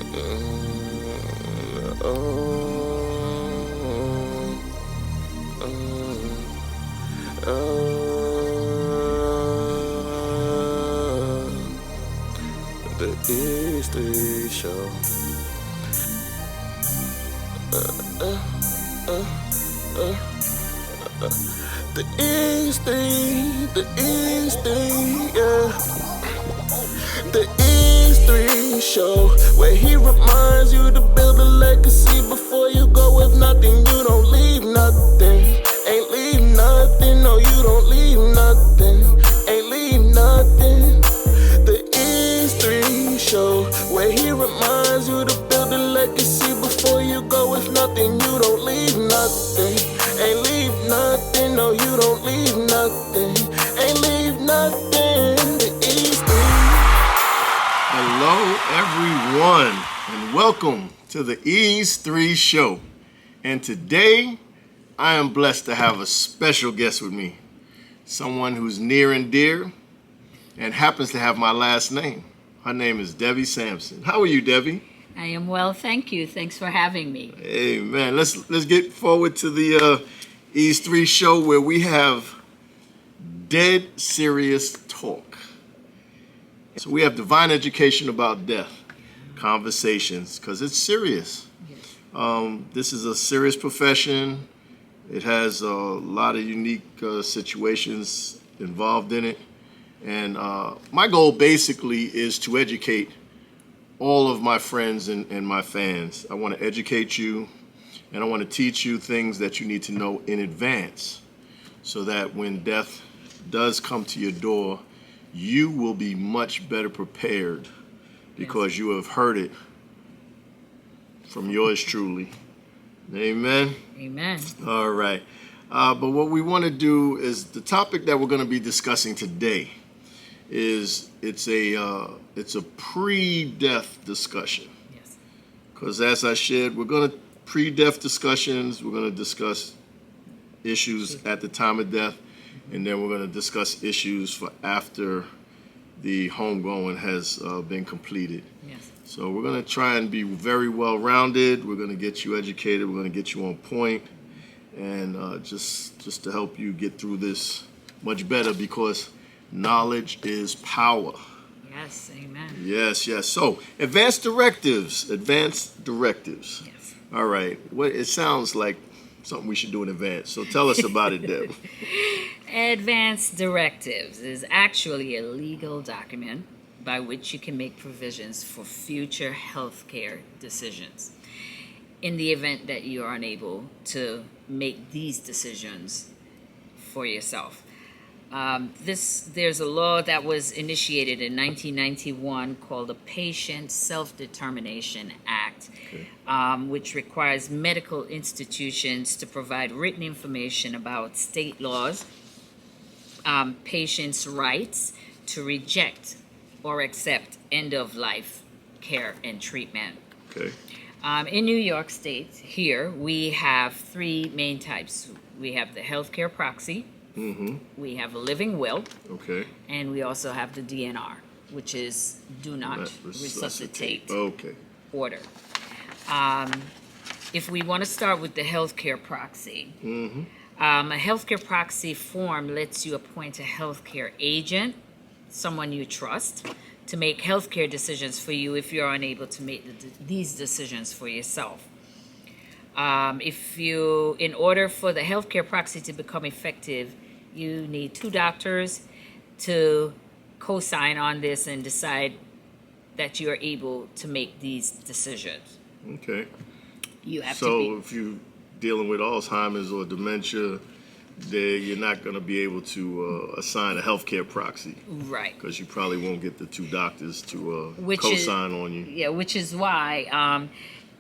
The E3 show. The E3, yeah. The E3 show, where he reminds you to build a legacy before you go with nothing. You don't leave nothing. Ain't leave nothing. No, you don't leave nothing. Ain't leave nothing. The E3 show, where he reminds you to build a legacy before you go with nothing. You don't leave nothing. Ain't leave nothing. No, you don't leave nothing. Ain't leave nothing. The E3. Hello, everyone, and welcome to the E3 show. And today, I am blessed to have a special guest with me, someone who's near and dear and happens to have my last name. Her name is Debbie Sampson. How are you, Debbie? I am well, thank you. Thanks for having me. Hey, man, let's get forward to the E3 show where we have dead serious talk. So we have divine education about death, conversations, because it's serious. Yes. This is a serious profession. It has a lot of unique situations involved in it. And my goal basically is to educate all of my friends and my fans. I want to educate you, and I want to teach you things that you need to know in advance so that when death does come to your door, you will be much better prepared because you have heard it from yours truly. Amen? Amen. All right. But what we want to do is the topic that we're going to be discussing today is it's a pre-death discussion. Yes. Because as I shared, we're going to pre-death discussions. We're going to discuss issues at the time of death. And then we're going to discuss issues for after the homegoing has been completed. Yes. So we're going to try and be very well-rounded. We're going to get you educated. We're going to get you on point, and just to help you get through this much better, because knowledge is power. Yes, amen. Yes. So advanced directives. Yes. All right. It sounds like something we should do in advance. So tell us about it, Deb. Advanced directives is actually a legal document by which you can make provisions for future healthcare decisions in the event that you are unable to make these decisions for yourself. There's a law that was initiated in 1991 called the Patient Self-Determination Act, which requires medical institutions to provide written information about state laws, patients' rights to reject or accept end-of-life care and treatment. Okay. In New York State, here, we have three main types. We have the healthcare proxy, we have a living will, and we also have the DNR, which is do not resuscitate order. If we want to start with the healthcare proxy, a healthcare proxy form lets you appoint a healthcare agent, someone you trust, to make healthcare decisions for you if you're unable to make these decisions for yourself. In order for the healthcare proxy to become effective, you need two doctors to co-sign on this and decide that you're able to make these decisions. Okay. You have So if you're dealing with Alzheimer's or dementia, you're not going to be able to assign a healthcare proxy. Right. Because you probably won't get the two doctors to co-sign on you. Yeah, which is why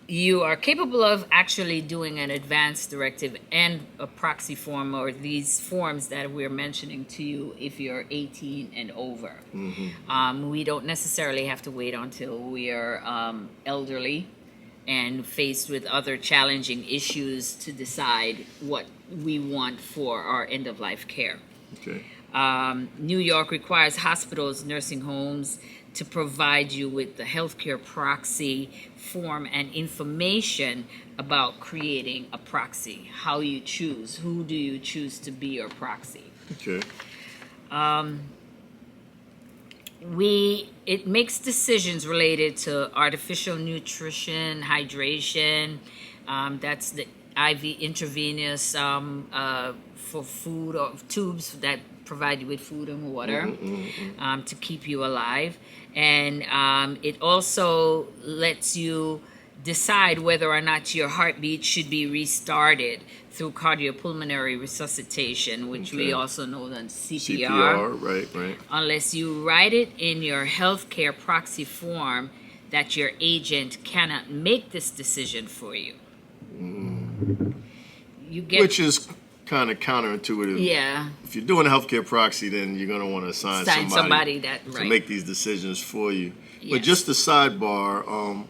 you are capable of actually doing an advanced directive and a proxy form, or these forms that we're mentioning to you if you're 18 and over. We don't necessarily have to wait until we are elderly and faced with other challenging issues to decide what we want for our end-of-life care. Okay. New York requires hospitals, nursing homes to provide you with the healthcare proxy form and information about creating a proxy, how you choose, who do you choose to be your proxy. Okay. It makes decisions related to artificial nutrition, hydration. That's the IV intravenous for food, or tubes that provide you with food and water to keep you alive. And it also lets you decide whether or not your heartbeat should be restarted through cardiopulmonary resuscitation, which we also know as CPR. CPR, right. Unless you write it in your healthcare proxy form that your agent cannot make this decision for you. Which is kind of counterintuitive. Yeah. If you're doing a healthcare proxy, then you're going to want to assign somebody to make these decisions for you. Yes. But just a sidebar,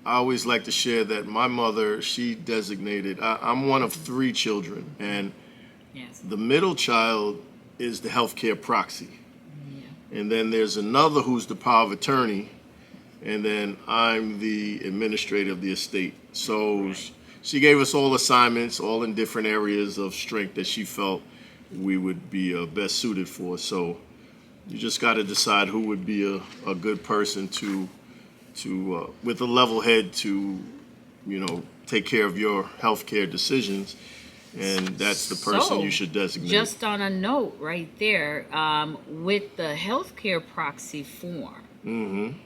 I always like to share that my mother, she designated, I'm one of 3 children, and the middle child is the healthcare proxy. Yeah. And then there's another who's the power of attorney, and then I'm the administrator of the estate. So she gave us all assignments, all in different areas of strength that she felt we would be best suited for. So you just got to decide who would be a good person to with a level head to, take care of your healthcare decisions, and that's the person you should designate. Just on a note right there, with the healthcare proxy form,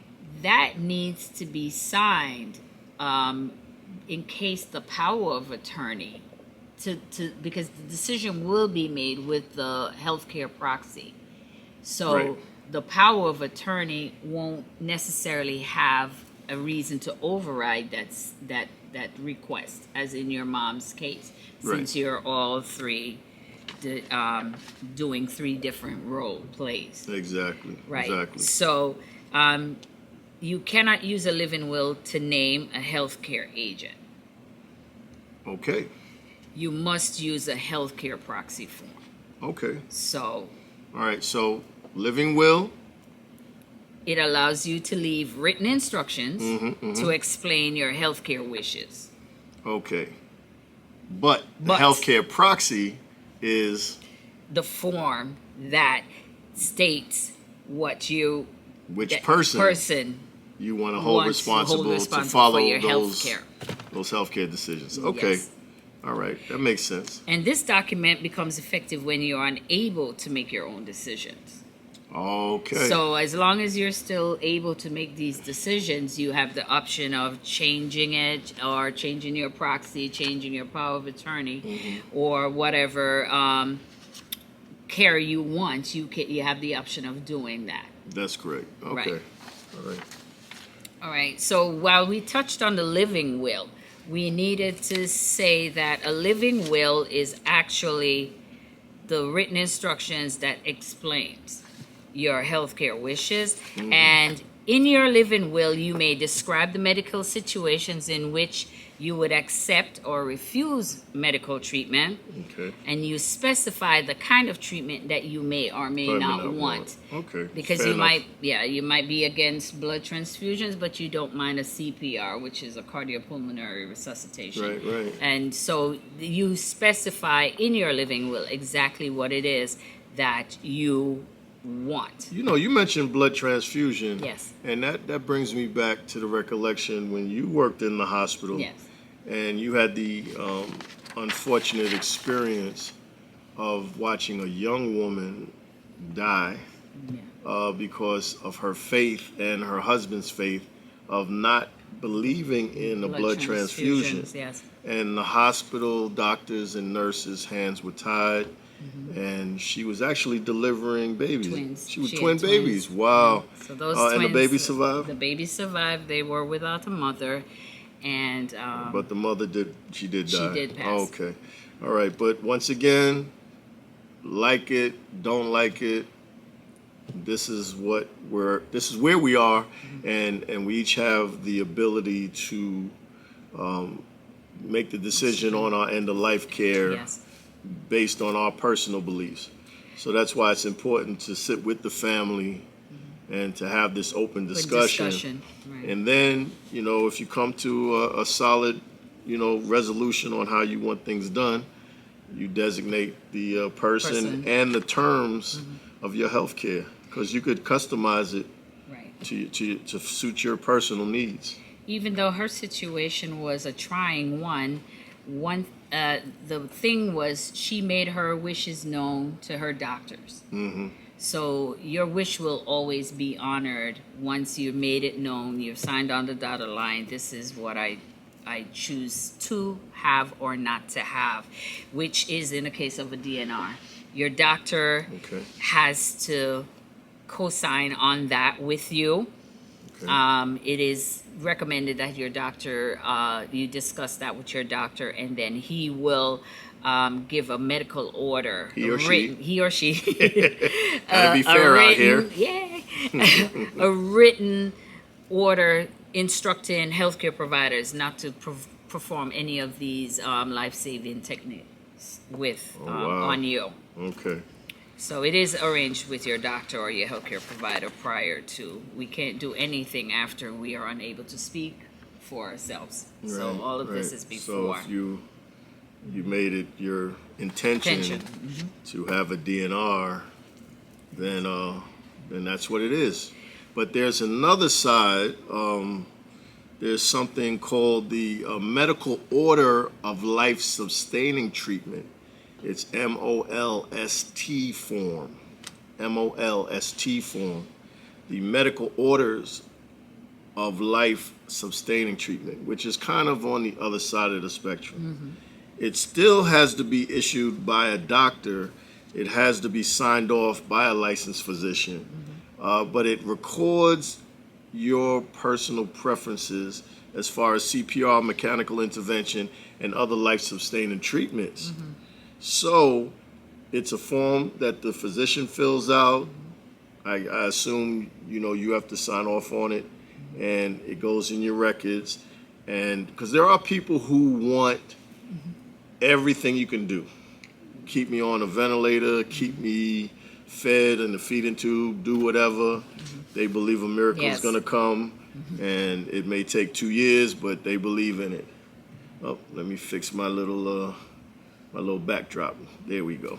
that needs to be signed in case the power of attorney, because the decision will be made with the healthcare proxy. So the power of attorney won't necessarily have a reason to override that request, as in your mom's case, since you're all 3 doing 3 different role plays. Exactly. Right. Exactly. So you cannot use a living will to name a healthcare agent. Okay. You must use a healthcare proxy form. Okay. So. All right. So living will. It allows you to leave written instructions to explain your healthcare wishes. Okay. But the healthcare proxy is the form that states what which person you want to hold responsible to follow your those healthcare decisions. Okay. Yes. All right. That makes sense. And this document becomes effective when you're unable to make your own decisions. Okay. So as long as you're still able to make these decisions, you have the option of changing it, or changing your proxy, changing your power of attorney, or whatever care you want. You have the option of doing that. That's great. Okay. Right. All right. All right. So while we touched on the living will, we needed to say that a living will is actually the written instructions that explains your healthcare wishes. And in your living will, you may describe the medical situations in which you would accept or refuse medical treatment. Okay. And you specify the kind of treatment that you may or may not want. Okay. Because you might be against blood transfusions, but you don't mind a CPR, which is a cardiopulmonary resuscitation. Right. And so you specify in your living will exactly what it is that you want. You mentioned blood transfusion. Yes. And that brings me back to the recollection when you worked in the hospital. Yes. And you had the unfortunate experience of watching a young woman die because of her faith and her husband's faith of not believing in a blood transfusion. Yes. And the hospital doctors and nurses' hands were tied. And she was actually delivering babies. Twins. She was twin babies. Wow. Yeah. So those twins, and the baby survived? The baby survived. They were without a mother. And but the mother did die. She did pass. Okay. All right. But once again, like it, don't like it, this is where we are, and we each have the ability to make the decision on our end of life care based on our personal beliefs. So that's why it's important to sit with the family and to have this open discussion. Right. And then, if you come to a solid, resolution on how you want things done, you designate the person and the terms of your health care, because you could customize it Right. to suit your personal needs. Even though her situation was a trying one, the thing was she made her wishes known to her doctors. Mm-hmm. So your wish will always be honored once you made it known, you've signed on the dotted line, this is what I choose to have or not to have, which is in the case of a DNR. Your doctor has to co-sign on that with you. Okay. It is recommended that your doctor, you discuss that with your doctor, and then he will give a medical order. He or she. Gotta be fair out here. Yeah. A written order instructing healthcare providers not to perform any of these life-saving techniques on you. Okay. So it is arranged with your doctor or your healthcare provider prior to. We can't do anything after we are unable to speak for ourselves. Right, so all of this is before. So if you made it your intention to have a DNR, then that's what it is. But there's another side. There's something called the Medical Order of Life-Sustaining Treatment. It's MOLST form. MOLST form. The Medical Orders of Life-Sustaining Treatment, which is kind of on the other side of the spectrum. It still has to be issued by a doctor. It has to be signed off by a licensed physician. But it records your personal preferences as far as CPR, mechanical intervention, and other life-sustaining treatments. So it's a form that the physician fills out. I assume, you have to sign off on it, and it goes in your records. And because there are people who want everything you can do. Keep me on a ventilator, keep me fed in the feeding tube, do whatever. They believe a miracle is going to come, and it may take 2 years, but they believe in it. Oh, let me fix my little backdrop. There we go.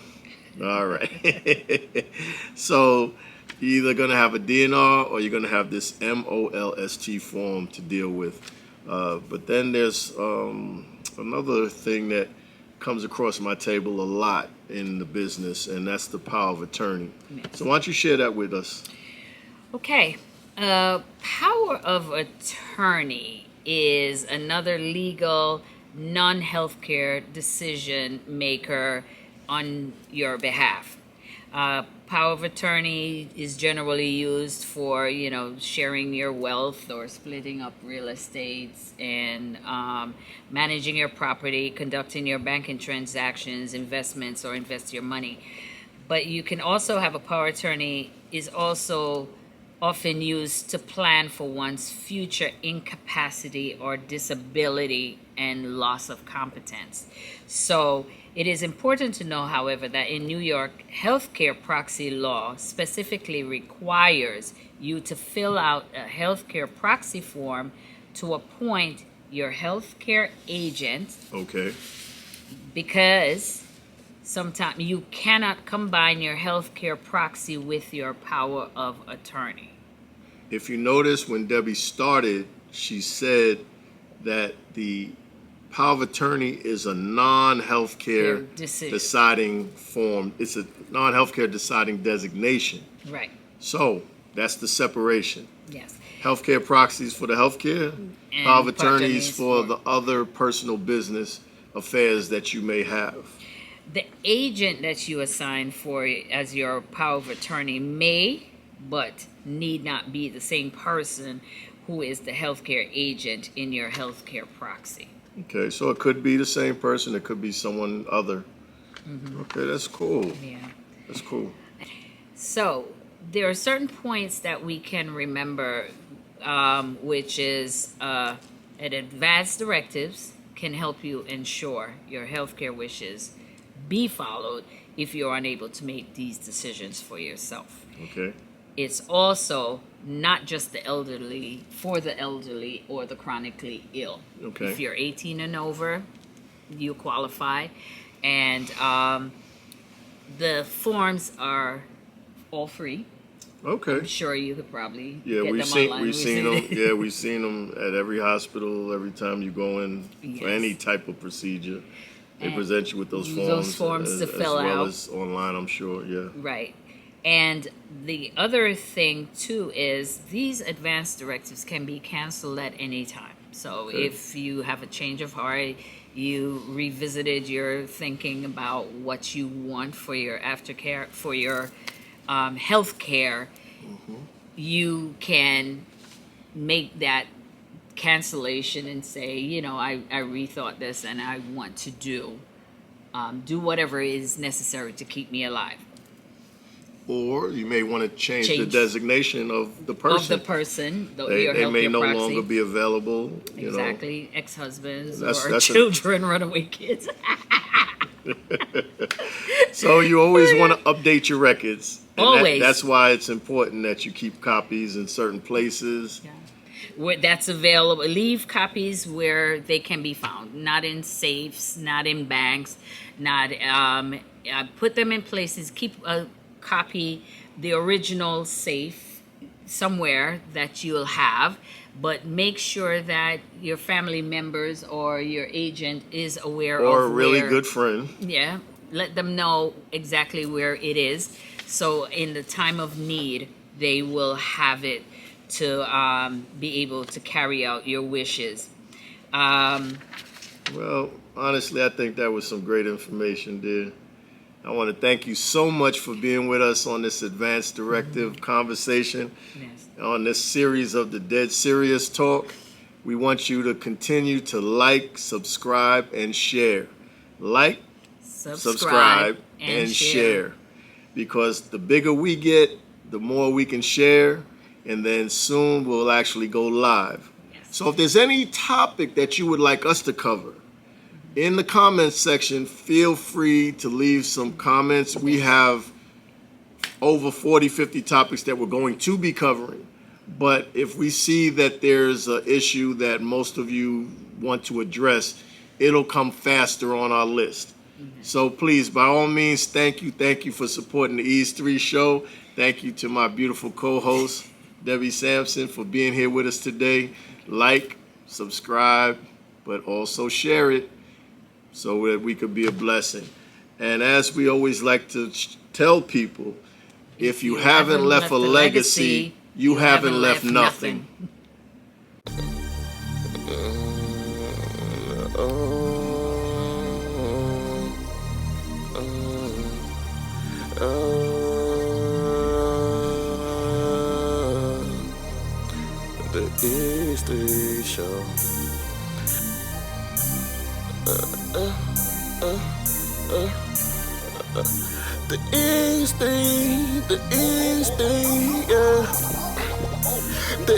All right. So you're either going to have a DNR or you're going to have this MOLST form to deal with. But then there's another thing that comes across my table a lot in the business, and that's the power of attorney. So why don't you share that with us? Okay. Power of attorney is another legal, non-healthcare decision maker on your behalf. Power of attorney is generally used for, sharing your wealth or splitting up real estates and managing your property, conducting your banking transactions, investments, or invest your money. But you can also have a power of attorney is also often used to plan for one's future incapacity or disability and loss of competence. So it is important to know, however, that in New York, healthcare proxy law specifically requires you to fill out a healthcare proxy form to appoint your healthcare agent. Okay. Because sometimes you cannot combine your healthcare proxy with your power of attorney. If you notice, when Debbie started, she said that the power of attorney is a non-healthcare deciding form. It's a non-healthcare deciding designation. Right. So that's the separation. Yes. Healthcare proxies for the healthcare, And power of attorneys for the other personal business affairs that you may have. The agent that you assign for as your power of attorney may, but need not be the same person who is the healthcare agent in your healthcare proxy. Okay, so it could be the same person. It could be someone other. Okay, that's cool. Yeah. That's cool. So there are certain points that we can remember, which is advanced directives can help you ensure your healthcare wishes be followed if you're unable to make these decisions for yourself. Okay. it's also not just the elderly, for the elderly or the chronically ill. Okay. If you're 18 and over, you qualify. And the forms are all free. Okay. I'm sure you could probably Yeah, get we've them seen online. we've seen them. Yeah, we've seen them at every hospital. Every time you go in for Yes. any type of procedure, they And present you with those forms. those forms to fill as well out. as online, I'm sure. Yeah. Right. And the other thing too is these advanced directives can be canceled at any time. So Okay. if you have a change of heart, you revisited your thinking about what you want for your aftercare, for your health care, you can make that cancellation and say, you know, I rethought this and I want to do whatever is necessary to keep me alive. Or you may want to change the Change. designation of the person. Of the person, They your may healthcare no proxy. longer be available. You Exactly, ex-husbands That's- or that's a- children, runaway kids. know. So you always want to update your records. And Always. That's why it's important that you keep copies in certain places. Yeah. Where that's available. Leave copies where they can be found, not in safes, not in banks, not put them in places. Keep a copy, the original safe, somewhere that you'll have, but make sure that your family members or your agent is aware Or a of really where, good friend. Yeah, let them know exactly where it is, so in the time of need they will have it to be able to carry out your wishes. Well, honestly, I think that was some great information, dear. I want to thank you so much for being with us on this advanced directive conversation, Yes. on this series of the Dead Serious Talk. We want you to continue to like, subscribe, and share. Like, subscribe, and share. Because the bigger we get, the more we can share, and then soon we'll actually go live. Yes. So if there's any topic that you would like us to cover, in the comments section, feel free to leave some comments. We have over 40, 50 topics that we're going to be covering. But if we see that there's an issue that most of you want to address, it'll come faster on our list. So please, by all means, thank you. Thank you for supporting the Ease 3 show. Thank you to my beautiful co-host, Debbie Sampson, for being here with us today. Like, subscribe, but also share it so that we could be a blessing. And as we always like to tell people, if you haven't left a legacy, you haven't left nothing. The Ease 3 show. The Ease 3, yeah. The